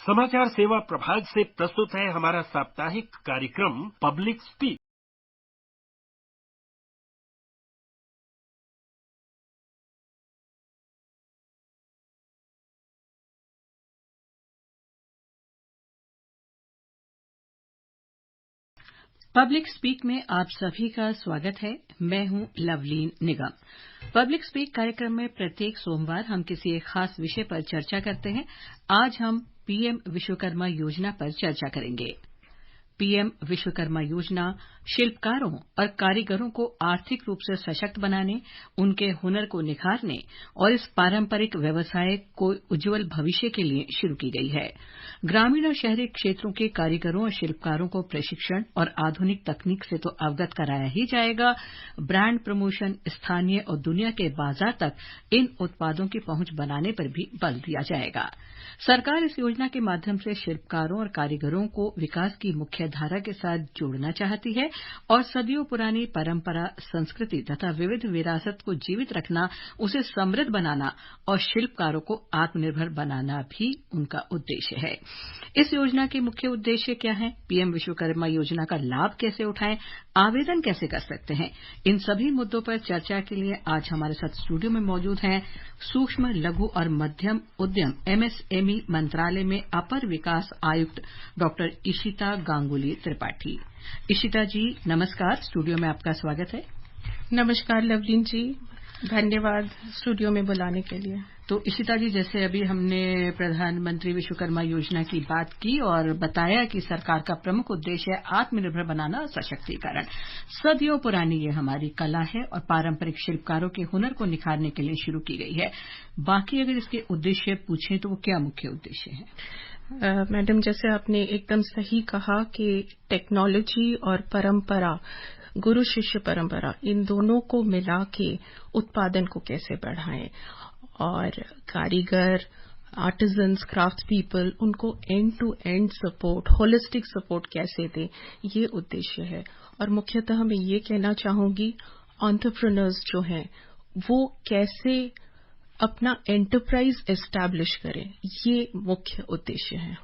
समाचार सेवा प्रभाग से प्रस्तुत है हमारा साप्ताहिक कार्यक्रम पब्लिक स्पीक। पब्लिक स्पीक में आप सभी का स्वागत है। मैं हूं लवलीन निगम। पब्लिक स्पीक कार्यक्रम में प्रत्येक सोमवार हम किसी एक खास विषय पर चर्चा करते हैं। आज हम पीएम विश्वकर्मा योजना पर चर्चा करेंगे। पीएम विश्वकर्मा योजना शिल्पकारों और कारीगरों को आर्थिक रूप से सशक्त बनाने, उनके हुनर को निखारने और इस पारंपरिक व्यवसाय को उज्जवल भविष्य के लिए शुरू की गई है। ग्रामीण और शहरी क्षेत्रों के कारीगरों और शिल्पकारों को प्रशिक्षण और आधुनिक तकनीक से तो अवगत कराया ही जाएगा, ब्रांड प्रमोशन, स्थानीय और दुनिया के बाजार तक इन उत्पादों की पहुंच बनाने पर भी बल दिया जाएगा। सरकार इस योजना के माध्यम से शिल्पकारों और कारीगरों को विकास की मुख्य धारा के साथ जोड़ना चाहती है और सदियों पुरानी परंपरा, संस्कृति तथा विविध विरासत को जीवित रखना, उसे समृद्ध बनाना और शिल्पकारों को आत्मनिर्भर बनाना भी उनका उद्देश्य है। इस योजना के मुख्य उद्देश्य क्या हैं? पीएम विश्वकर्मा योजना का लाभ कैसे उठाएं? आवेदन कैसे कर सकते हैं? इन सभी मुद्दों पर चर्चा के लिए आज हमारे साथ स्टूडियो में मौजूद हैं सूक्ष्म, लघु और मध्यम उद्यम एमएसएमई मंत्रालय में अपर विकास आयुक्त डॉक्टर इशिता गांगुली त्रिपाठी। इशिता जी नमस्कार, स्टूडियो में आपका स्वागत है। नमस्कार लवलीन जी, धन्यवाद स्टूडियो में बुलाने के लिए। तो इशिता जी, जैसे अभी हमने प्रधानमंत्री विश्वकर्मा योजना की बात की और बताया कि सरकार का प्रमुख उद्देश्य है आत्मनिर्भर बनाना और सशक्तिकरण। सदियों पुरानी ये हमारी कला है और पारंपरिक शिल्पकारों के हुनर को निखारने के लिए शुरू की गई है। बाकी अगर इसके उद्देश्य पूछें तो वो क्या मुख्य उद्देश्य है? मैडम, जैसे आपने एकदम सही कहा कि टेक्नोलॉजी और परंपरा, गुरु शिष्य परंपरा, इन दोनों को मिला के उत्पादन को कैसे बढ़ाएं और कारीगर, आर्टिजन्स, क्राफ्ट पीपल, उनको end to end support, holistic support कैसे दें, ये उद्देश्य है। और मुख्यतः मैं ये कहना चाहूंगी, एंटरप्रेन्योर्स जो हैं वो कैसे अपना एंटरप्राइज एस्टैब्लिश करें, ये मुख्य उद्देश्य है।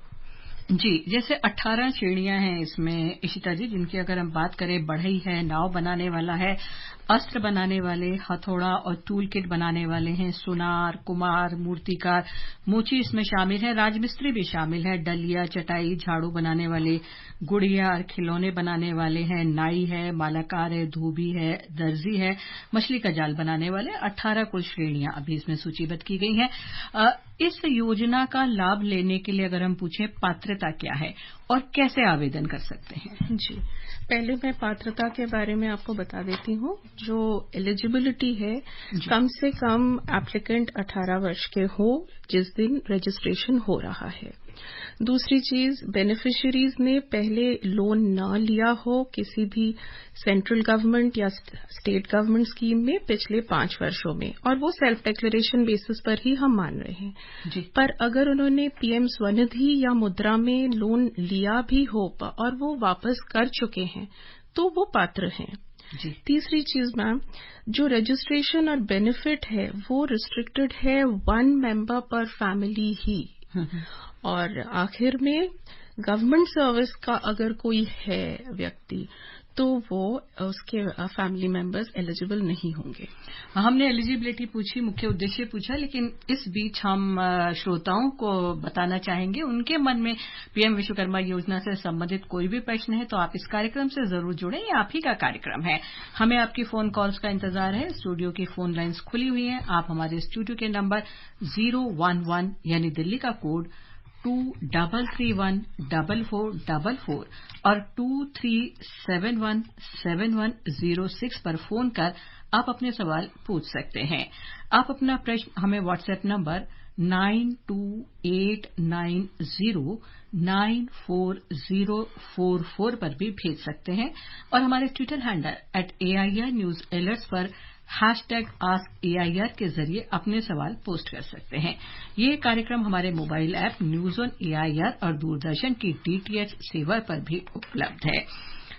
जी, जैसे 18 श्रेणियां हैं इसमें इशिता जी, जिनकी अगर हम बात करें, बढ़ई है, नाव बनाने वाला है, अस्त्र बनाने वाले, हथौड़ा और टूल किट बनाने वाले हैं, सुनार, कुम्हार, मूर्तिकार, मोची इसमें शामिल है, राजमिस्त्री भी शामिल है, डलिया, चटाई, झाड़ू बनाने वाले, गुड़िया और खिलौने बनाने वाले हैं, नाई है, मालाकार है, धोबी है, दर्जी है, मछली का जाल बनाने वाले। 18 कुल श्रेणियां अभी इसमें सूचीबद्ध की गई हैं। इस योजना का लाभ लेने के लिए अगर हम पूछें पात्रता क्या है और कैसे आवेदन कर सकते हैं? जी, पहले मैं पात्रता के बारे में आपको बता देती हूँ। जो एलिजिबिलिटी है, कम से कम एप्लीकेंट 18 वर्ष के हो जिस दिन रजिस्ट्रेशन हो रहा है। दूसरी चीज, बेनिफिशियरीज ने पहले लोन न लिया हो किसी भी सेंट्रल गवर्नमेंट या स्टेट गवर्नमेंट स्कीम में पिछले 5 वर्षों में, और वो सेल्फ डिक्लेरेशन बेसिस पर ही हम मान रहे हैं जी। पर अगर उन्होंने पीएम स्वनिधि या मुद्रा में लोन लिया भी हो और वो वापस कर चुके हैं तो वो पात्र हैं जी। तीसरी चीज मैम, जो रजिस्ट्रेशन और बेनिफिट है वो रिस्ट्रिक्टेड है 1 मेंबर पर फैमिली ही। और आखिर में गवर्नमेंट सर्विस का अगर कोई है व्यक्ति तो वो उसके फैमिली मेंबर्स एलिजिबल नहीं होंगे। हमने एलिजिबिलिटी पूछी, मुख्य उद्देश्य पूछा, लेकिन इस बीच हम श्रोताओं को बताना चाहेंगे, उनके मन में पीएम विश्वकर्मा योजना से संबंधित कोई भी प्रश्न है तो आप इस कार्यक्रम से जरूर जुड़ें। ये आप ही का कार्यक्रम है, हमें आपकी फोन कॉल्स का इंतजार है। स्टूडियो की फोन लाइन्स खुली हुई हैं। आप हमारे स्टूडियो के नंबर 011 यानी दिल्ली का कोड 23314444 और 23717106 पर फोन कर आप अपने सवाल पूछ सकते हैं। आप अपना प्रश्न हमें व्हाट्सएप नंबर 9289094044 पर भी भेज सकते हैं और हमारे ट्विटर हैंडल @AIRNewsAlerts पर #AskAIR के जरिए अपने सवाल पोस्ट कर सकते हैं। ये कार्यक्रम हमारे mobile app news on AIR और दूरदर्शन की DTH सेवा पर भी उपलब्ध है।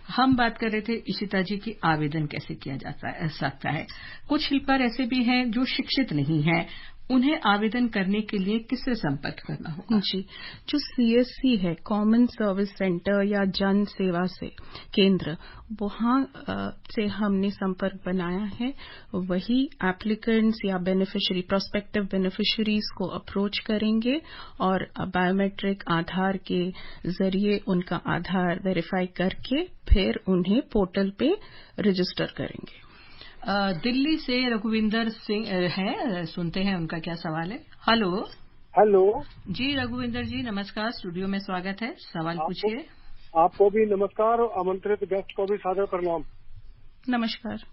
हम बात कर रहे थे इशिता जी की आवेदन कैसे किया जा सकता है। कुछ शिल्पकार ऐसे भी हैं जो शिक्षित नहीं हैं उन्हें आवेदन करने के लिए किससे संपर्क करना होगा? जी, जो CSC है, कॉमन सर्विस सेंटर या जन सेवा से केंद्र, वहां से हमने संपर्क बनाया है। वही एप्लीकेंट्स या बेनिफिशियरी, प्रोस्पेक्टिव बेनिफिशियरीज को अप्रोच करेंगे और बायोमेट्रिक आधार के जरिए उनका आधार वेरीफाई करके फिर उन्हें पोर्टल पे रजिस्टर करेंगे। दिल्ली से रघुविंदर सिंह है, सुनते हैं उनका क्या सवाल है। हेलो। हेलो जी रघुविंदर जी, नमस्कार, स्टूडियो में स्वागत है, सवाल पूछिए। आपको भी नमस्कार और आमंत्रित गेस्ट को भी सादर प्रणाम। नमस्कार।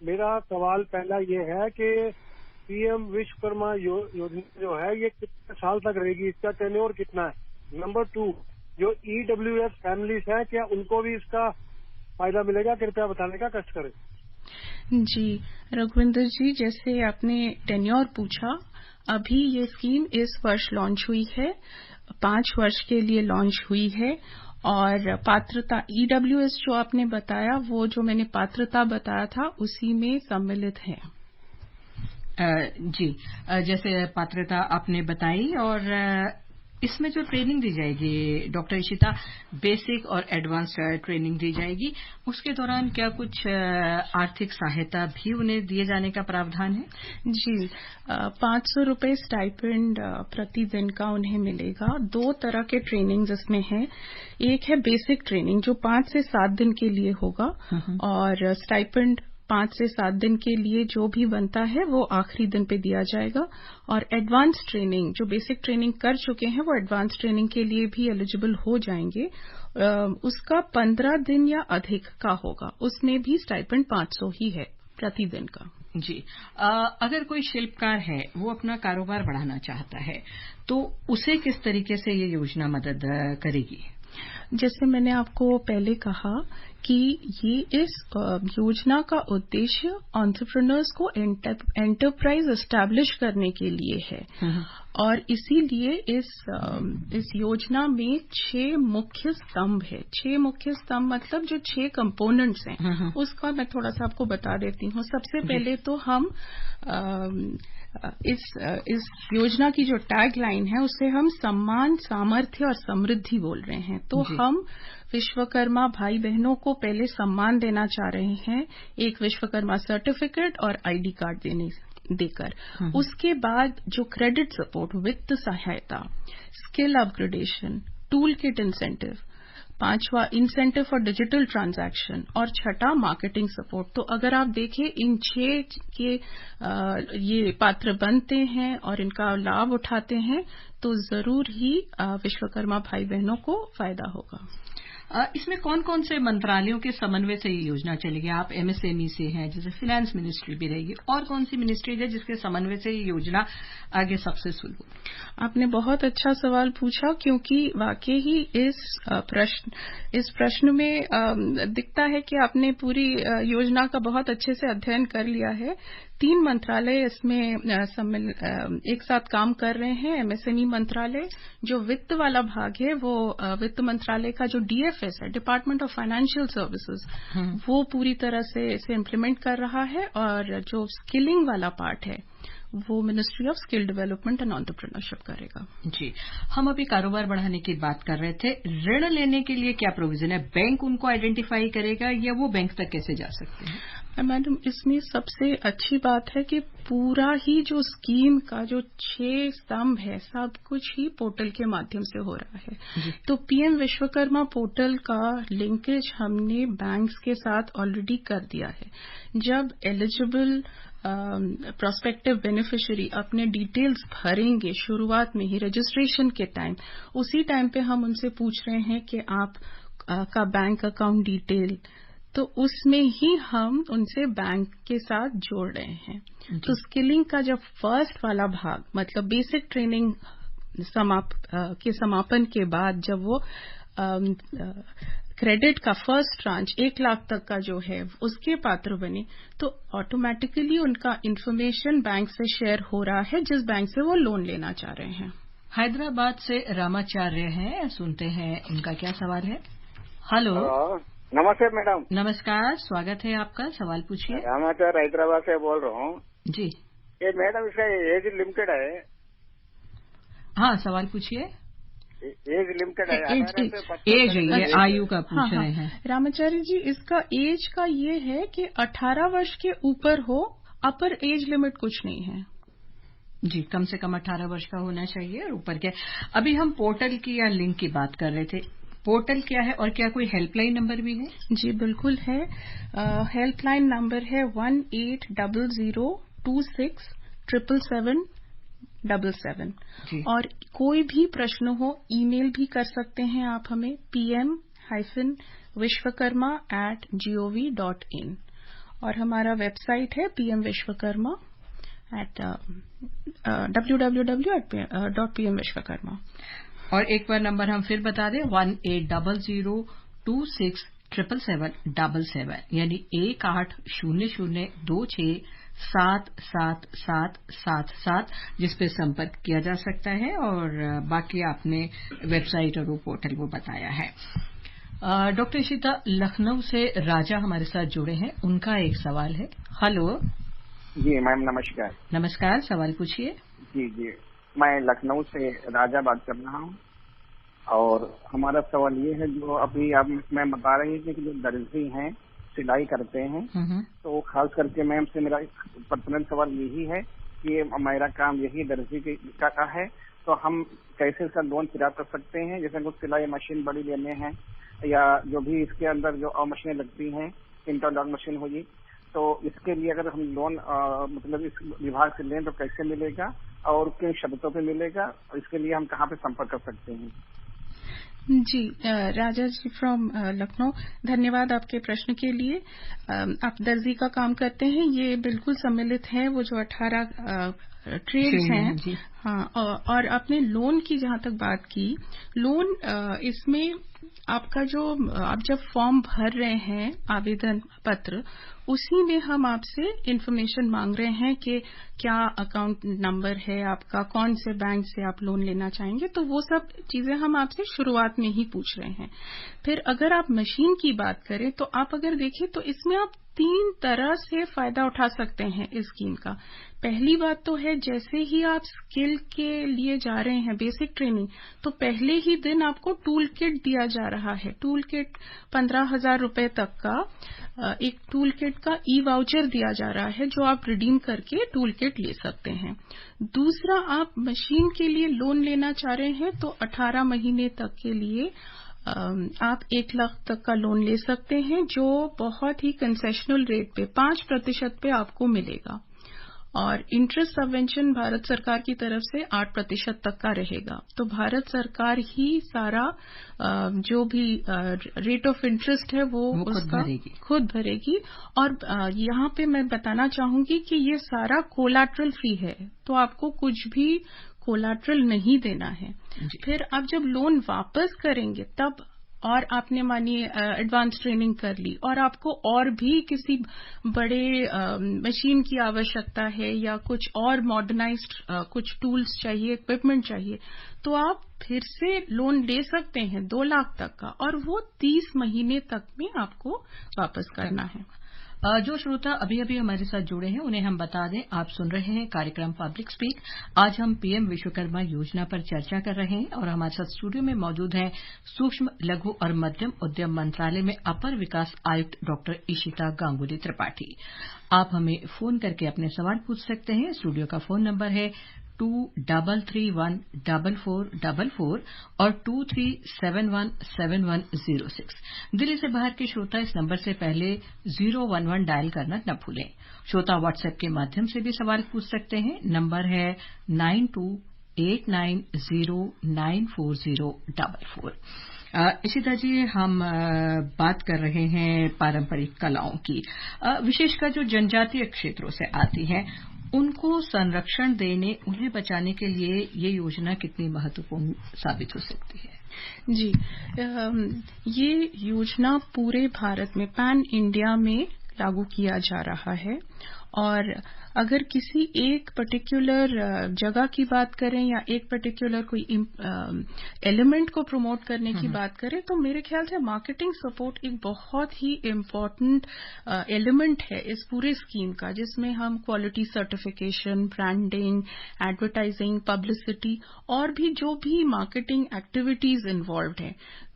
मेरा सवाल पहला ये है कि पीएम विश्वकर्मा योजना जो है ये कितने साल तक रहेगी, इसका टेन्योर कितना है? नंबर 2, जो EWS फैमिलीज हैं, क्या उनको भी इसका फायदा मिलेगा? कृपया बताने का कष्ट करें। जी रघुविंदर जी, जैसे आपने टेन्योर पूछा, अभी ये स्कीम इस वर्ष लॉन्च हुई है, 5 वर्ष के लिए लॉन्च हुई है। और पात्रता EWS जो आपने बताया, वो जो मैंने पात्रता बताया था उसी में सम्मिलित है। जी, जैसे पात्रता आपने बताई, और इसमें जो ट्रेनिंग दी जाएगी डॉक्टर इशिता, बेसिक और एडवांस ट्रेनिंग दी जाएगी, उसके दौरान क्या कुछ आर्थिक सहायता भी उन्हें दिए जाने का प्रावधान है? जी, 500 रुपए स्टाइपेंड प्रतिदिन का उन्हें मिलेगा। 2 तरह के ट्रेनिंग्स इसमें हैं। एक है बेसिक ट्रेनिंग जो 5 से 7 दिन के लिए होगा, और स्टाइपेंड 5 से 7 दिन के लिए जो भी बनता है वो आखिरी दिन पे दिया जाएगा। और एडवांस ट्रेनिंग, जो बेसिक ट्रेनिंग कर चुके हैं वो एडवांस ट्रेनिंग के लिए भी एलिजिबल हो जाएंगे। उसका 15 दिन या अधिक का होगा, उसमें भी स्टाइपेंड 500 ही है प्रतिदिन का। जी, अगर कोई शिल्पकार है, वो अपना कारोबार बढ़ाना चाहता है, तो उसे किस तरीके से ये योजना मदद करेगी? जैसे मैंने आपको पहले कहा कि ये इस योजना का उद्देश्य एंटरप्रेन्योर्स को एंटरप्राइज एस्टैब्लिश करने के लिए है। और इसीलिए इस योजना में 6 मुख्य स्तंभ है। 6 मुख्य स्तंभ मतलब जो 6 कंपोनेंट्स हैं, उसका मैं थोड़ा सा आपको बता देती हूँ। सबसे पहले तो हम इस योजना की जो टैग लाइन है उसे हम सम्मान, सामर्थ्य और समृद्धि बोल रहे हैं। तो हम विश्वकर्मा भाई बहनों को पहले सम्मान देना चाह रहे हैं, एक विश्वकर्मा सर्टिफिकेट और ID कार्ड देकर। उसके बाद जो क्रेडिट सपोर्ट, वित्त सहायता, skill upgradation, tool kit incentive, 5वां इंसेंटिव फॉर डिजिटल ट्रांजैक्शन, और 6वां मार्केटिंग सपोर्ट। तो अगर आप देखें इन 6 के ये पात्र बनते हैं और इनका लाभ उठाते हैं तो जरूर ही विश्वकर्मा भाई बहनों को फायदा होगा। इसमें कौन कौन से मंत्रालयों के समन्वय से ये योजना चलेगी? आप MSME से हैं, जैसे फाइनेंस मिनिस्ट्री भी रहेगी, और कौन सी मिनिस्ट्री है जिसके समन्वय से ये योजना आगे सक्सेसफुल हो? आपने बहुत अच्छा सवाल पूछा, क्योंकि वाकई ही इस प्रश्न में दिखता है कि आपने पूरी योजना का बहुत अच्छे से अध्ययन कर लिया है। 3 मंत्रालय इसमें एक साथ काम कर रहे हैं। MSME मंत्रालय, जो वित्त वाला भाग है, वो वित्त मंत्रालय का जो DFS है, डिपार्टमेंट ऑफ फाइनेंशियल सर्विसेज, वो पूरी तरह से इसे इम्प्लीमेंट कर रहा है। और जो स्किलिंग वाला पार्ट है वो ministry of skill development and entrepreneurship करेगा। जी, हम अभी कारोबार बढ़ाने की बात कर रहे थे। ऋण लेने के लिए क्या प्रोविजन है? बैंक उनको आइडेंटिफाई करेगा या वो बैंक तक कैसे जा सकते हैं? मैडम, इसमें सबसे अच्छी बात है कि पूरा ही जो स्कीम का जो 6 स्तंभ है, सब कुछ ही पोर्टल के माध्यम से हो रहा है। तो PM विश्वकर्मा पोर्टल का लिंकेज हमने बैंक्स के साथ ऑलरेडी कर दिया है। जब एलिजिबल प्रोस्पेक्टिव बेनिफिशियरी अपने डिटेल्स भरेंगे शुरुआत में ही रजिस्ट्रेशन के टाइम, उसी टाइम पे हम उनसे पूछ रहे हैं कि आप का बैंक अकाउंट डिटेल, तो उसमें ही हम उनसे बैंक के साथ जोड़ रहे हैं। तो स्किलिंग का जब फर्स्ट वाला भाग, मतलब बेसिक ट्रेनिंग के समापन के बाद जब वो क्रेडिट का फर्स्ट ट्रांच 1 लाख तक का जो है उसके पात्र बने, तो ऑटोमेटिकली उनका इंफॉर्मेशन बैंक से शेयर हो रहा है जिस बैंक से वो लोन लेना चाह रहे हैं। हैदराबाद से रामाचार्य हैं, सुनते हैं इनका क्या सवाल है। हेलो। नमस्ते मैडम। नमस्कार, स्वागत है आपका, सवाल पूछिए। रामाचार्य हैदराबाद से बोल रहा हूँ जी। ये मैडम इसका एज लिमिटेड है। हाँ, सवाल पूछिए। एज लिमिटेड है, एज ये आयु का पूछ रहे हैं। रामाचार्य जी, इसका एज का ये है कि 18 वर्ष के ऊपर हो, अपर एज लिमिट कुछ नहीं है जी। कम से कम 18 वर्ष का होना चाहिए और ऊपर के। अभी हम पोर्टल की या लिंक की बात कर रहे थे। पोर्टल क्या है और क्या कोई हेल्पलाइन नंबर भी है? जी बिल्कुल है। हेल्पलाइन नंबर है 1800267777 और कोई भी प्रश्न हो ईमेल भी कर सकते हैं आप हमें pm-vishwakarma@gov.in और हमारा वेबसाइट है www.pmvishwakarma। और एक बार नंबर हम फिर बता दें 1800267777 यानी 1800267777 जिस पे संपर्क किया जा सकता है। और बाकी आपने वेबसाइट और वो पोर्टल वो बताया है। डॉक्टर इशिता, लखनऊ से राजा हमारे साथ जुड़े हैं, उनका एक सवाल है। हेलो जी मैम, नमस्कार। नमस्कार, सवाल पूछिए। जी जी, मैं लखनऊ से राजा बात कर रहा हूँ और हमारा सवाल ये है, जो अभी आप मैम बता रही है कि जो दर्जी हैं सिलाई करते हैं, तो खास करके मैम से मेरा पर्सनल सवाल यही है कि मेरा काम यही दर्जी का है, तो हम कैसे इसका लोन प्राप्त कर सकते हैं? जैसे कुछ सिलाई मशीन बड़ी लेने हैं या जो भी इसके अंदर जो मशीनें लगती हैं, इंटरलॉक मशीन होगी, तो इसके लिए अगर हम लोन मतलब इस विभाग से लें तो कैसे मिलेगा और किन शर्तों पे मिलेगा, और इसके लिए हम कहाँ पे संपर्क कर सकते हैं? जी राजा जी फ्रॉम लखनऊ, धन्यवाद आपके प्रश्न के लिए। आप दर्जी का काम करते हैं, ये बिल्कुल सम्मिलित है वो जो 18 ट्रेड्स हैं। हाँ, और आपने लोन की जहां तक बात की, लोन इसमें आपका जो आप जब फॉर्म भर रहे हैं आवेदन पत्र, उसी में हम आपसे इन्फॉर्मेशन मांग रहे हैं कि क्या अकाउंट नंबर है आपका, कौन से बैंक से आप लोन लेना चाहेंगे, तो वो सब चीजें हम आपसे शुरुआत में ही पूछ रहे हैं। फिर अगर आप मशीन की बात करें तो आप अगर देखें तो इसमें आप 3 तरह से फायदा उठा सकते हैं इस स्कीम का। पहली बात तो है, जैसे ही आप स्किल के लिए जा रहे हैं बेसिक ट्रेनिंग, तो पहले ही दिन आपको टूल किट दिया जा रहा है। टूल किट 15,000 रुपए तक का एक टूल किट का ई वाउचर दिया जा रहा है, जो आप रिडीम करके टूल किट ले सकते हैं। दूसरा, आप मशीन के लिए लोन लेना चाह रहे हैं तो 18 महीने तक के लिए आप 1 लाख तक का लोन ले सकते हैं, जो बहुत ही कंसेशनल रेट पे 5% पे आपको मिलेगा। और इंटरेस्ट सबवेंशन भारत सरकार की तरफ से 8% तक का रहेगा। तो भारत सरकार ही सारा जो भी रेट ऑफ इंटरेस्ट है वो उसका खुद भरेगी। और यहाँ पे मैं बताना चाहूंगी कि ये सारा कोलैटरल फ्री है, तो आपको कुछ भी कोलैटरल नहीं देना है। फिर आप जब लोन वापस करेंगे तब, और आपने मानिए एडवांस ट्रेनिंग कर ली और आपको और भी किसी बड़े मशीन की आवश्यकता है या कुछ और मॉडर्नाइज्ड कुछ टूल्स चाहिए, इक्विपमेंट चाहिए, तो आप फिर से लोन ले सकते हैं 2 लाख तक का, और वो 30 महीने तक में आपको वापस करना है। जो श्रोता अभी अभी हमारे साथ जुड़े हैं उन्हें हम बता दें, आप सुन रहे हैं कार्यक्रम पब्लिक स्पीक। आज हम पीएम विश्वकर्मा योजना पर चर्चा कर रहे हैं और हमारे साथ स्टूडियो में मौजूद हैं सूक्ष्म लघु और मध्यम उद्यम मंत्रालय में अपर विकास आयुक्त डॉक्टर इशिता गांगुली त्रिपाठी। आप हमें फोन करके अपने सवाल पूछ सकते हैं। स्टूडियो का फोन नंबर है 23314444 और 23717106। दिल्ली से बाहर के श्रोता इस नंबर से पहले 011 डायल करना न भूलें। श्रोता व्हाट्सएप के माध्यम से भी सवाल पूछ सकते हैं। नंबर है 9289094044। इशिता जी, हम बात कर रहे हैं पारंपरिक कलाओं की, विशेषकर जो जनजातीय क्षेत्रों से आती हैं, उनको संरक्षण देने, उन्हें बचाने के लिए ये योजना कितनी महत्वपूर्ण साबित हो सकती है? जी, ये योजना पूरे भारत में पैन इंडिया में लागू किया जा रहा है। और अगर किसी एक पर्टिकुलर जगह की बात करें या एक पर्टिकुलर कोई एलिमेंट को प्रमोट करने की बात करें, तो मेरे ख्याल से मार्केटिंग सपोर्ट एक बहुत ही इम्पोर्टेंट एलिमेंट है इस पूरे स्कीम का, जिसमें हम quality certification, branding, advertising, publicity और भी जो भी मार्केटिंग एक्टिविटीज इन्वॉल्व हैं,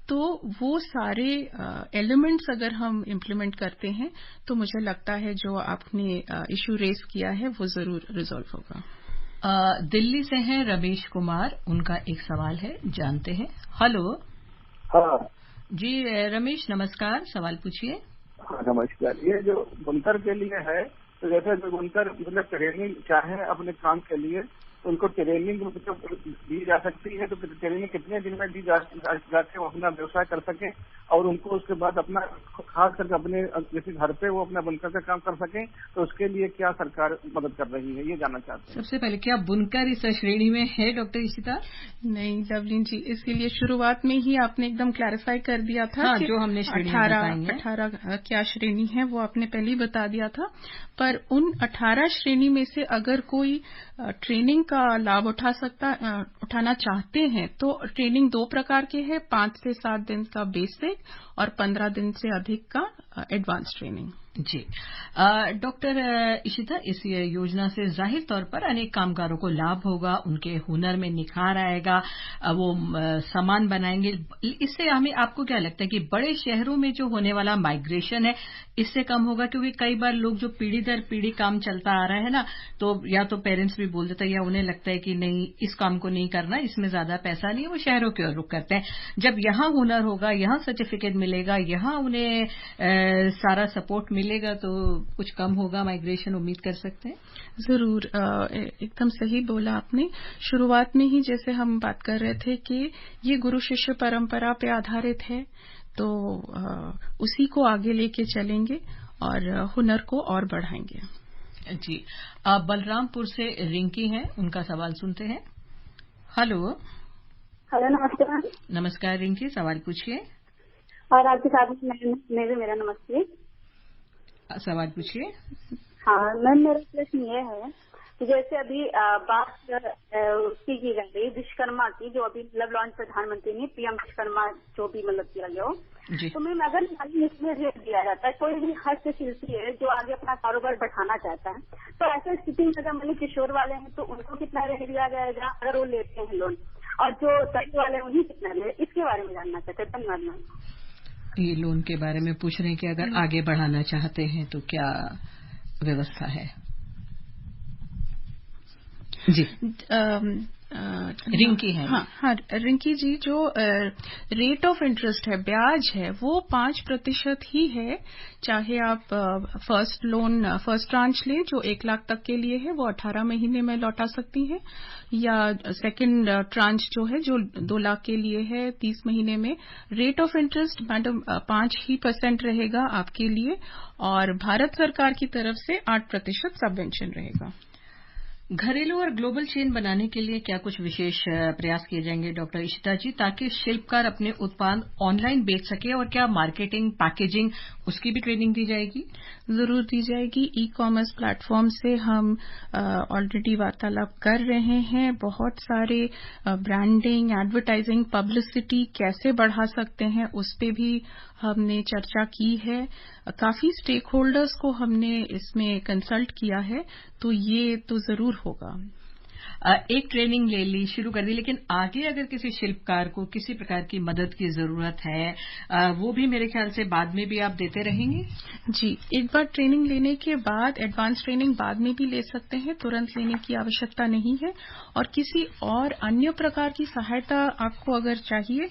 तो वो सारे एलिमेंट्स अगर हम इम्प्लीमेंट करते हैं तो मुझे लगता है जो आपने इशू रेज किया है वो जरूर रिजॉल्व होगा। दिल्ली से हैं रमेश कुमार, उनका एक सवाल है, जानते हैं। हेलो। हाँ जी रमेश, नमस्कार, सवाल पूछिए। हाँ नमस्कार। ये जो बुनकर के लिए है, तो जैसे जो बुनकर मतलब ट्रेनिंग चाहे अपने काम के लिए, तो उनको ट्रेनिंग मतलब दी जा सकती है, तो ट्रेनिंग कितने दिन में दी जाके वो अपना व्यवसाय कर सकें और उनको उसके बाद अपना खास करके अपने जैसे घर पे वो अपना बुनकर का काम कर सकें, तो उसके लिए क्या सरकार मदद कर रही है, ये जानना चाहते हैं। सबसे पहले, क्या बुनकर इस श्रेणी में है डॉक्टर इशिता? नहीं लवलीन जी, इसीलिए शुरुआत में ही आपने एकदम क्लैरिफाई कर दिया था हाँ, कि जो हमने 18 क्या श्रेणी है वो आपने पहले ही बता दिया था। पर उन 18 श्रेणी में से अगर कोई ट्रेनिंग का लाभ उठाना चाहते हैं, तो ट्रेनिंग 2 प्रकार के हैं, 5 से 7 दिन का बेसिक और 15 दिन से अधिक का एडवांस ट्रेनिंग। जी डॉक्टर इशिता, इस योजना से जाहिर तौर पर अनेक कामगारों को लाभ होगा, उनके हुनर में निखार आएगा, वो सामान बनाएंगे। इससे हमें, आपको क्या लगता है कि बड़े शहरों में जो होने वाला माइग्रेशन है इससे कम होगा? क्योंकि कई बार लोग जो पीढ़ी दर पीढ़ी काम चलता आ रहा है ना, तो या तो पेरेंट्स भी बोल देते हैं या उन्हें लगता है कि नहीं, इस काम को नहीं करना, इसमें ज्यादा पैसा नहीं है, वो शहरों की ओर रुख करते हैं। जब यहाँ हुनर होगा, यहाँ सर्टिफिकेट मिलेगा, यहाँ उन्हें सारा सपोर्ट मिलेगा, तो कुछ कम होगा माइग्रेशन, उम्मीद कर सकते हैं। जरूर, एकदम सही बोला आपने। शुरुआत में ही जैसे हम बात कर रहे थे कि ये गुरु शिष्य परंपरा पे आधारित है, तो उसी को आगे लेके चलेंगे और हुनर को और बढ़ाएंगे। जी, बलरामपुर से रिंकी हैं, उनका सवाल सुनते हैं। हेलो। हेलो, नमस्कार। नमस्कार रिंकी, सवाल पूछिए। और आपके साथ में भी मेरा नमस्ते। सवाल पूछिए। हाँ मैम, मेरा प्रश्न ये है कि जैसे अभी बात उसकी की गई विश्वकर्मा की, जो अभी मतलब लॉन्च प्रधानमंत्री ने पीएम विश्वकर्मा जो भी मतलब किया गया हो, तो मैम अगर इसमें रेट दिया जाता है, कोई भी हस्तशिल्पी है जो आगे अपना कारोबार बढ़ाना चाहता है, तो ऐसे स्थिति में अगर मतलब किशोर वाले हैं तो उनको कितना रेट दिया जाएगा अगर वो लेते हैं लोन, और जो तय वाले उन्हें कितना रेट, इसके बारे में जानना चाहते हैं। धन्यवाद मैम। ये लोन के बारे में पूछ रहे हैं कि अगर आगे बढ़ाना चाहते हैं तो क्या व्यवस्था है? जी रिंकी है। हाँ रिंकी जी, जो रेट ऑफ इंटरेस्ट है, ब्याज है, वो 5% ही है। चाहे आप फर्स्ट ट्रांच लें जो 1 लाख तक के लिए है, वो 18 महीने में लौटा सकती हैं, या सेकंड ट्रांच जो है जो 2 लाख के लिए है 30 महीने में। रेट ऑफ इंटरेस्ट मैडम 5% रहेगा आपके लिए, और भारत सरकार की तरफ से 8% सबवेंशन रहेगा। घरेलू और ग्लोबल चेन बनाने के लिए क्या कुछ विशेष प्रयास किए जाएंगे डॉक्टर इशिता जी, ताकि शिल्पकार अपने उत्पाद ऑनलाइन बेच सके? और क्या मार्केटिंग, पैकेजिंग, उसकी भी ट्रेनिंग दी जाएगी? जरूर दी जाएगी। ई कॉमर्स प्लेटफॉर्म से हम ऑलरेडी वार्तालाप कर रहे हैं। बहुत सारे ब्रांडिंग, एडवर्टाइजिंग, पब्लिसिटी कैसे बढ़ा सकते हैं, उस पे भी हमने चर्चा की है। काफी स्टेक होल्डर्स को हमने इसमें कंसल्ट किया है, तो ये तो जरूर होगा। एक ट्रेनिंग ले ली, शुरू कर दी, लेकिन आगे अगर किसी शिल्पकार को किसी प्रकार की मदद की जरूरत है, वो भी मेरे ख्याल से बाद में भी आप देते रहेंगे? जी, एक बार ट्रेनिंग लेने के बाद एडवांस ट्रेनिंग बाद में भी ले सकते हैं, तुरंत लेने की आवश्यकता नहीं है। और किसी और अन्य प्रकार की सहायता आपको अगर चाहिए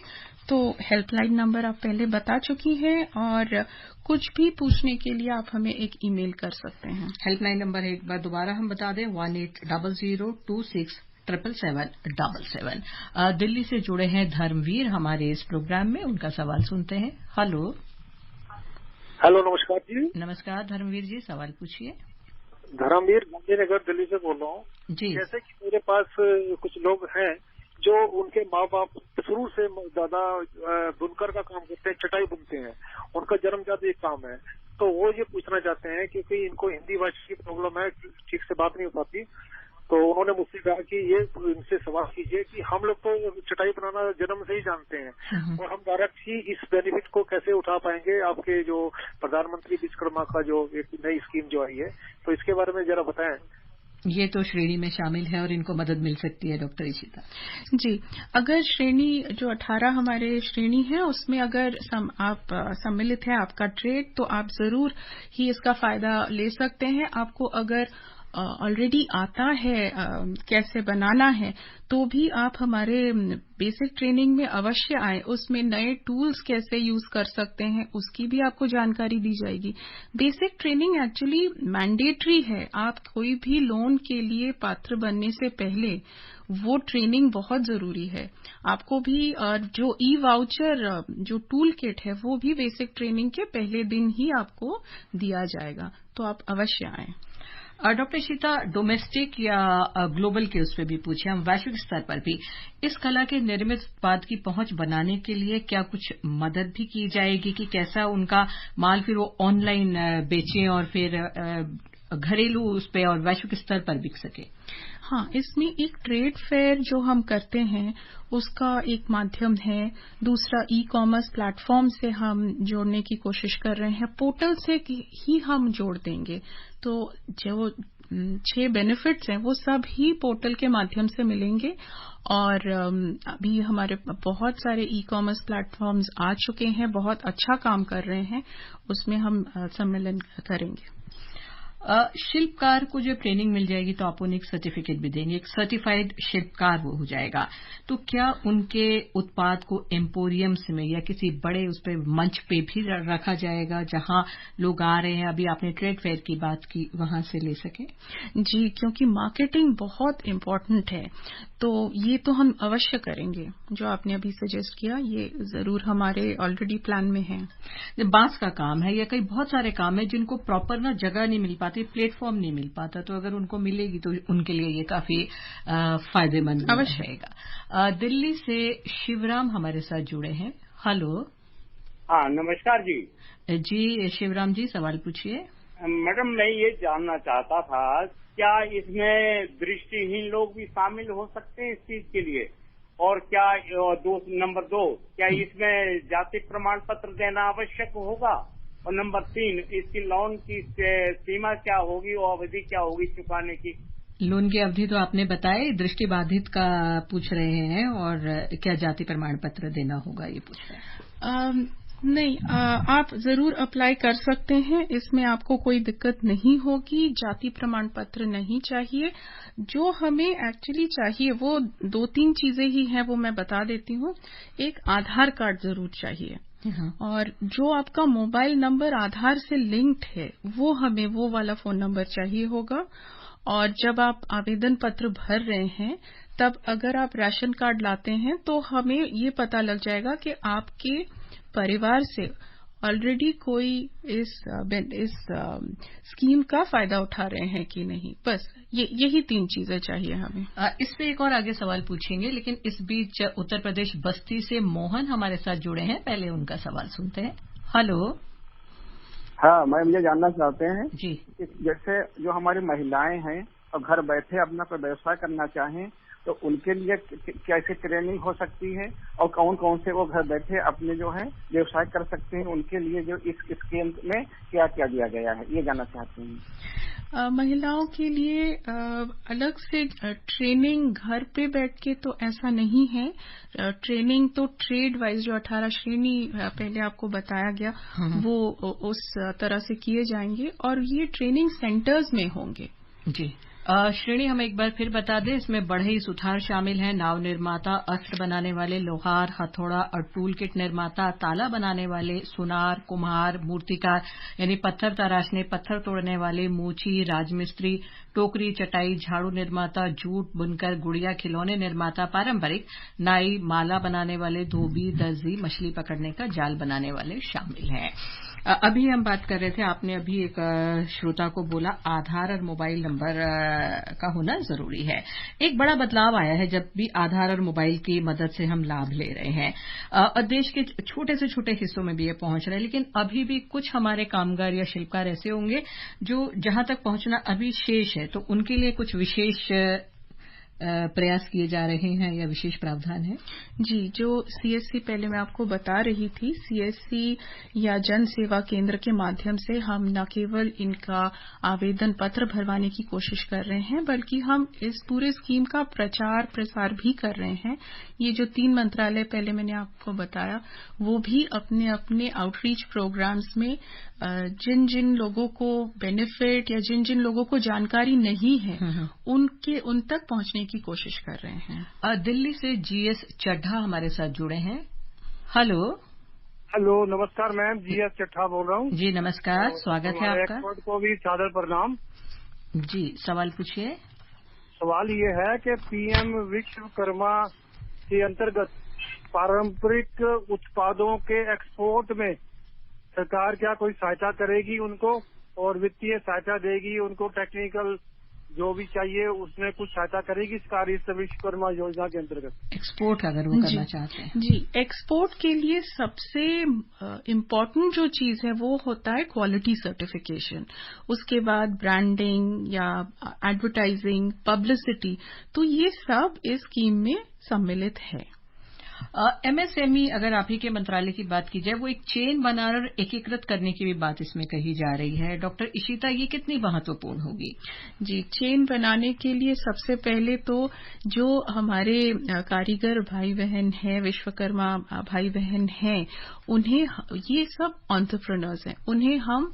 तो हेल्पलाइन नंबर आप पहले बता चुकी हैं, और कुछ भी पूछने के लिए आप हमें एक ईमेल कर सकते हैं। हेल्पलाइन नंबर एक बार दोबारा हम बता दें, 1800267777। दिल्ली से जुड़े हैं धर्मवीर हमारे इस प्रोग्राम में, उनका सवाल सुनते हैं। हेलो। हेलो, नमस्कार जी। नमस्कार धर्मवीर जी, सवाल पूछिए। धर्मवीर गांधीनगर दिल्ली से बोल रहा हूँ जी। जैसे कि मेरे पास कुछ लोग हैं जो उनके माँ बाप शुरू से दादा बुनकर का काम करते हैं, चटाई बुनते हैं, उनका जन्मजात एक काम है। तो वो ये पूछना चाहते हैं क्योंकि इनको हिंदी भाषा की प्रॉब्लम है, ठीक से बात नहीं हो पाती। तो उन्होंने मुझसे कहा कि ये इनसे सवाल कीजिए कि हम लोग तो चटाई बनाना जन्म से ही जानते हैं और हम डायरेक्ट ही इस बेनिफिट को कैसे उठा पाएंगे, आपके जो प्रधानमंत्री विश्वकर्मा का जो एक नई स्कीम जो आई है, तो इसके बारे में जरा बताएं। ये तो श्रेणी में शामिल है और इनको मदद मिल सकती है। डॉक्टर इशिता जी, अगर श्रेणी जो 18 हमारे श्रेणी है उसमें अगर आप सम्मिलित है आपका ट्रेड, तो आप जरूर ही इसका फायदा ले सकते हैं। आपको अगर ऑलरेडी आता है कैसे बनाना है, तो भी आप हमारे बेसिक ट्रेनिंग में अवश्य आए। उसमें नए टूल्स कैसे यूज कर सकते हैं उसकी भी आपको जानकारी दी जाएगी। बेसिक ट्रेनिंग एक्चुअली मैंडेटरी है। आप कोई भी लोन के लिए पात्र बनने से पहले वो ट्रेनिंग बहुत जरूरी है। आपको भी जो ई वाउचर जो टूल किट है वो भी बेसिक ट्रेनिंग के पहले दिन ही आपको दिया जाएगा, तो आप अवश्य आएं। डॉक्टर इशिता, डोमेस्टिक या ग्लोबल के उस पर भी पूछे, हम वैश्विक स्तर पर भी इस कला के निर्मित उत्पाद की पहुंच बनाने के लिए क्या कुछ मदद भी की जाएगी कि कैसा उनका माल फिर वो ऑनलाइन बेचें और फिर घरेलू उस पर और वैश्विक स्तर पर बिक सके? हाँ, इसमें एक ट्रेड फेयर जो हम करते हैं उसका एक माध्यम है। दूसरा ई कॉमर्स प्लेटफॉर्म से हम जोड़ने की कोशिश कर रहे हैं। पोर्टल से ही हम जोड़ देंगे, तो जो 6 बेनिफिट्स हैं वो सब ही पोर्टल के माध्यम से मिलेंगे। और अभी हमारे बहुत सारे ई कॉमर्स प्लेटफॉर्म्स आ चुके हैं, बहुत अच्छा काम कर रहे हैं, उसमें हम सम्मेलन करेंगे। शिल्पकार को जो ट्रेनिंग मिल जाएगी तो आप उन्हें एक सर्टिफिकेट भी देंगे, एक सर्टिफाइड शिल्पकार वो हो जाएगा। तो क्या उनके उत्पाद को एम्पोरियम्स में या किसी बड़े उस पे मंच पे भी रखा जाएगा जहां लोग आ रहे हैं, अभी आपने ट्रेड फेयर की बात की, वहां से ले सके? जी, क्योंकि मार्केटिंग बहुत इम्पोर्टेंट है, तो ये तो हम अवश्य करेंगे। जो आपने अभी सजेस्ट किया ये जरूर हमारे ऑलरेडी प्लान में है। बांस का काम है या कई बहुत सारे काम है जिनको प्रॉपर ना जगह नहीं मिल पाती, प्लेटफॉर्म नहीं मिल पाता, तो अगर उनको मिलेगी तो उनके लिए ये काफी फायदेमंद रहेगा। दिल्ली से शिवराम हमारे साथ जुड़े हैं। हेलो। हाँ, नमस्कार जी। जी शिवराम जी, सवाल पूछिए। मैडम, मैं ये जानना चाहता था, क्या इसमें दृष्टिहीन लोग भी शामिल हो सकते हैं इस चीज के लिए? और क्या नंबर 2, क्या इसमें जाति प्रमाण पत्र देना आवश्यक होगा? और नंबर 3, इसकी लोन की सीमा क्या होगी और अवधि क्या होगी चुकाने की? लोन की अवधि तो आपने बताया, दृष्टिबाधित का पूछ रहे हैं, और क्या जाति प्रमाण पत्र देना होगा ये पूछ रहे हैं। नहीं, आप जरूर अप्लाई कर सकते हैं, इसमें आपको कोई दिक्कत नहीं होगी। जाति प्रमाण पत्र नहीं चाहिए। जो हमें एक्चुअली चाहिए वो 2-3 चीजें ही हैं, वो मैं बता देती हूँ। एक, आधार कार्ड जरूर चाहिए, और जो आपका मोबाइल नंबर आधार से लिंक्ड है वो हमें वो वाला फोन नंबर चाहिए होगा। और जब आप आवेदन पत्र भर रहे हैं तब अगर आप राशन कार्ड लाते हैं तो हमें ये पता लग जाएगा कि आपके परिवार से ऑलरेडी कोई इस स्कीम का फायदा उठा रहे हैं कि नहीं। बस यही 3 चीजें चाहिए हमें। इस पे एक और आगे सवाल पूछेंगे, लेकिन इस बीच उत्तर प्रदेश बस्ती से मोहन हमारे साथ जुड़े हैं, पहले उनका सवाल सुनते हैं। हेलो। हाँ, मैं मुझे जानना चाहते हैं जी, जैसे जो हमारी महिलाएं हैं और घर बैठे अपना कोई व्यवसाय करना चाहें तो उनके लिए कैसे ट्रेनिंग हो सकती है, और कौन कौन से वो घर बैठे अपने जो है व्यवसाय कर सकते हैं, उनके लिए जो इस स्कीम में क्या क्या दिया गया है, ये जानना चाहते हैं। महिलाओं के लिए अलग से ट्रेनिंग घर पे बैठ के तो ऐसा नहीं है। ट्रेनिंग तो ट्रेड वाइज जो 18 श्रेणी पहले आपको बताया गया वो उस तरह से किए जाएंगे, और ये ट्रेनिंग सेंटर्स में होंगे। जी, श्रेणी हम एक बार फिर बता दें, इसमें बढ़ई सुथार शामिल हैं, नाव निर्माता, अस्त्र बनाने वाले, लोहार, हथौड़ा और टूल किट निर्माता, ताला बनाने वाले, सुनार, कुम्हार, मूर्तिकार यानी पत्थर तराशने, पत्थर तोड़ने वाले, मोची, राजमिस्त्री, टोकरी, चटाई, झाड़ू निर्माता, जूट बुनकर, गुड़िया, खिलौने निर्माता, पारंपरिक, नाई, माला बनाने वाले, धोबी, दर्जी, मछली पकड़ने का जाल बनाने वाले शामिल हैं। अभी हम बात कर रहे थे, आपने अभी एक श्रोता को बोला आधार और मोबाइल नंबर का होना जरूरी है। एक बड़ा बदलाव आया है जब भी आधार और मोबाइल की मदद से हम लाभ ले रहे हैं और देश के छोटे से छोटे हिस्सों में भी ये पहुंच रहा है, लेकिन अभी भी कुछ हमारे कामगार या शिल्पकार ऐसे होंगे जो जहां तक पहुंचना अभी शेष है, तो उनके लिए कुछ विशेष प्रयास किए जा रहे हैं या विशेष प्रावधान है? जी, जो सीएससी पहले मैं आपको बता रही थी, सीएससी या जन सेवा केंद्र के माध्यम से हम न केवल इनका आवेदन पत्र भरवाने की कोशिश कर रहे हैं, बल्कि हम इस पूरे स्कीम का प्रचार प्रसार भी कर रहे हैं। ये जो 3 मंत्रालय पहले मैंने आपको बताया, वो भी अपने अपने आउटरीच प्रोग्राम्स में जिन जिन लोगों को बेनिफिट या जिन जिन लोगों को जानकारी नहीं है उन तक पहुंचने की कोशिश कर रहे हैं। दिल्ली से जीएस चड्ढा हमारे साथ जुड़े हैं। हेलो। नमस्कार मैम, जीएस चड्ढा बोल रहा हूँ। जी नमस्कार, स्वागत है आपका। एक्सपर्ट को भी सादर प्रणाम। जी, सवाल पूछिए। सवाल ये है कि पीएम विश्वकर्मा के अंतर्गत पारंपरिक उत्पादों के एक्सपोर्ट में सरकार क्या कोई सहायता करेगी उनको, और वित्तीय सहायता देगी उनको, टेक्निकल जो भी चाहिए उसमें कुछ सहायता करेगी सरकार इस विश्वकर्मा योजना के अंतर्गत? एक्सपोर्ट अगर वो करना चाहते हैं। जी, एक्सपोर्ट के लिए सबसे इम्पोर्टेंट जो चीज है वो होता है क्वालिटी सर्टिफिकेशन, उसके बाद ब्रांडिंग या एडवर्टाइजिंग, पब्लिसिटी, तो ये सब इस स्कीम में सम्मिलित है। एमएसएमई अगर आप ही के मंत्रालय की बात की जाए, वो एक चेन बनाकर एकीकृत करने की भी बात इसमें कही जा रही है। डॉक्टर इशिता, ये कितनी महत्वपूर्ण होगी? जी, चेन बनाने के लिए सबसे पहले तो जो हमारे कारीगर भाई बहन हैं, विश्वकर्मा भाई बहन हैं, उन्हें, ये सब एंटरप्रेन्योर्स हैं, उन्हें हम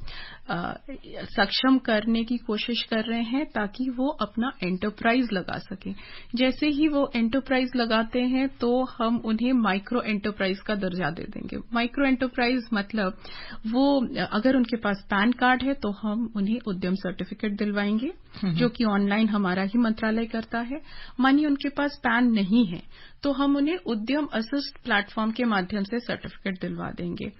सक्षम करने की कोशिश कर रहे हैं ताकि वो अपना एंटरप्राइज लगा सकें। जैसे ही वो एंटरप्राइज लगाते हैं तो हम उन्हें माइक्रो एंटरप्राइज का दर्जा दे देंगे। माइक्रो एंटरप्राइज मतलब वो अगर उनके पास पैन कार्ड है तो हम उन्हें उद्यम सर्टिफिकेट दिलवाएंगे, जो कि ऑनलाइन हमारा ही मंत्रालय करता है। मानिए उनके पास पैन नहीं है तो हम उन्हें उद्यम असिस्ट प्लेटफॉर्म के माध्यम से सर्टिफिकेट दिलवा देंगे,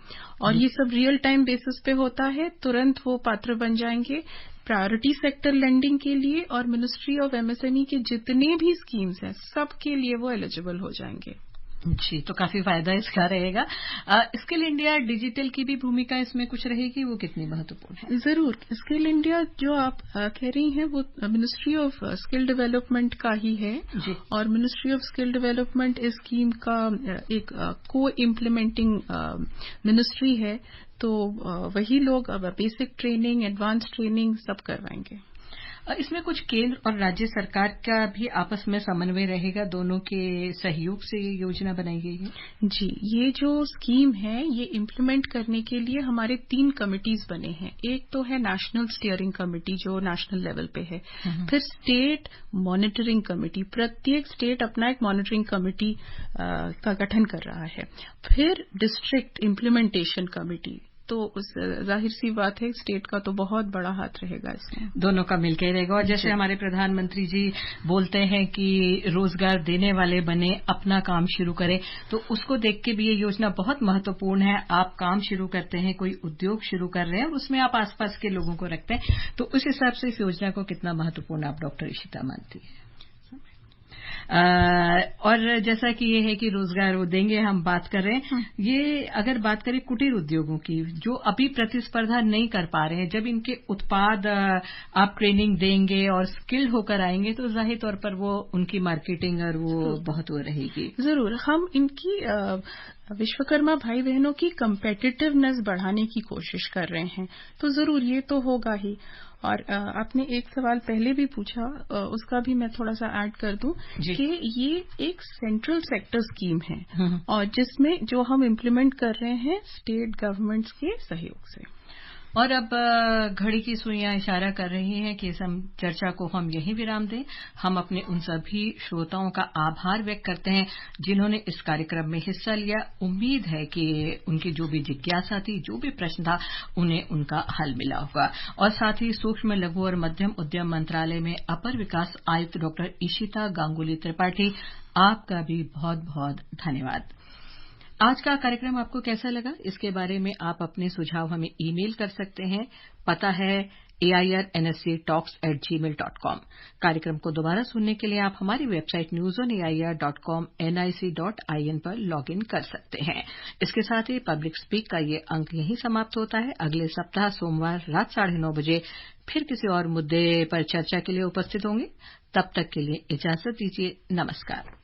और ये सब रियल टाइम बेसिस पे होता है। तुरंत वो पात्र बन जाएंगे प्रायोरिटी सेक्टर लेंडिंग के लिए, और मिनिस्ट्री ऑफ एमएसएमई के जितने भी स्कीम्स हैं सबके लिए वो एलिजिबल हो जाएंगे। जी, तो काफी फायदा इसका रहेगा। स्किल इंडिया डिजिटल की भी भूमिका इसमें कुछ रहेगी, वो कितनी महत्वपूर्ण है? जरूर। स्किल इंडिया जो आप कह रही हैं वो मिनिस्ट्री ऑफ स्किल डेवलपमेंट का ही है, और मिनिस्ट्री ऑफ स्किल डेवलपमेंट इस स्कीम का एक को इम्प्लीमेंटिंग मिनिस्ट्री है, तो वही लोग अब बेसिक ट्रेनिंग, एडवांस ट्रेनिंग सब करवाएंगे। इसमें कुछ केंद्र और राज्य सरकार का भी आपस में समन्वय रहेगा, दोनों के सहयोग से ये योजना बनाई गई है? जी, ये जो स्कीम है ये इम्प्लीमेंट करने के लिए हमारे 3 कमिटीज बने हैं। एक तो है नेशनल स्टीयरिंग कमेटी जो नेशनल लेवल पे है, फिर स्टेट मॉनिटरिंग कमेटी, प्रत्येक स्टेट अपना एक मॉनिटरिंग कमेटी का गठन कर रहा है, फिर डिस्ट्रिक्ट इम्प्लीमेंटेशन कमेटी। तो उस जाहिर सी बात है स्टेट का तो बहुत बड़ा हाथ रहेगा इसमें, दोनों का मिलकर रहेगा। और जैसे हमारे प्रधानमंत्री जी बोलते हैं कि रोजगार देने वाले बने, अपना काम शुरू करें, तो उसको देख के भी ये योजना बहुत महत्वपूर्ण है। आप काम शुरू करते हैं, कोई उद्योग शुरू कर रहे हैं और उसमें आप आसपास के लोगों को रखते हैं, तो उस हिसाब से इस योजना को कितना महत्वपूर्ण आप डॉक्टर इशिता मानती है? और जैसा कि ये है कि रोजगार वो देंगे, हम बात कर रहे हैं, ये अगर बात करें कुटीर उद्योगों की जो अभी प्रतिस्पर्धा नहीं कर पा रहे हैं, जब इनके उत्पाद आप ट्रेनिंग देंगे और स्किल्ड होकर आएंगे तो जाहिर तौर पर वो उनकी मार्केटिंग और वो बहुत वो रहेगी। जरूर, हम इनकी विश्वकर्मा भाई बहनों की कम्पेटिटिवनेस बढ़ाने की कोशिश कर रहे हैं, तो जरूर ये तो होगा ही। और आपने एक सवाल पहले भी पूछा, उसका भी मैं थोड़ा सा ऐड कर दूं कि ये एक सेंट्रल सेक्टर स्कीम है और जिसमें जो हम इम्प्लीमेंट कर रहे हैं स्टेट गवर्नमेंट्स के सहयोग से। और अब घड़ी की सुइयां इशारा कर रही हैं कि इस चर्चा को हम यहीं विराम दें। हम अपने उन सभी श्रोताओं का आभार व्यक्त करते हैं जिन्होंने इस कार्यक्रम में हिस्सा लिया। उम्मीद है कि उनकी जो भी जिज्ञासा थी, जो भी प्रश्न था, उन्हें उनका हल मिला होगा। और साथ ही सूक्ष्म, लघु और मध्यम उद्यम मंत्रालय में अपर विकास आयुक्त डॉक्टर इशिता गांगुली त्रिपाठी, आपका भी बहुत बहुत धन्यवाद। आज का कार्यक्रम आपको कैसा लगा, इसके बारे में आप अपने सुझाव हमें ईमेल कर सकते हैं। पता है airnsctalks@gmail.com। कार्यक्रम को दोबारा सुनने के लिए आप हमारी वेबसाइट newsonair.com nic.in पर लॉगिन कर सकते हैं। इसके साथ ही पब्लिक स्पीक का ये अंक यहीं समाप्त होता है। अगले सप्ताह सोमवार रात 9:30 बजे फिर किसी और मुद्दे पर चर्चा के लिए उपस्थित होंगे। तब तक के लिए इजाजत दीजिए। नमस्कार।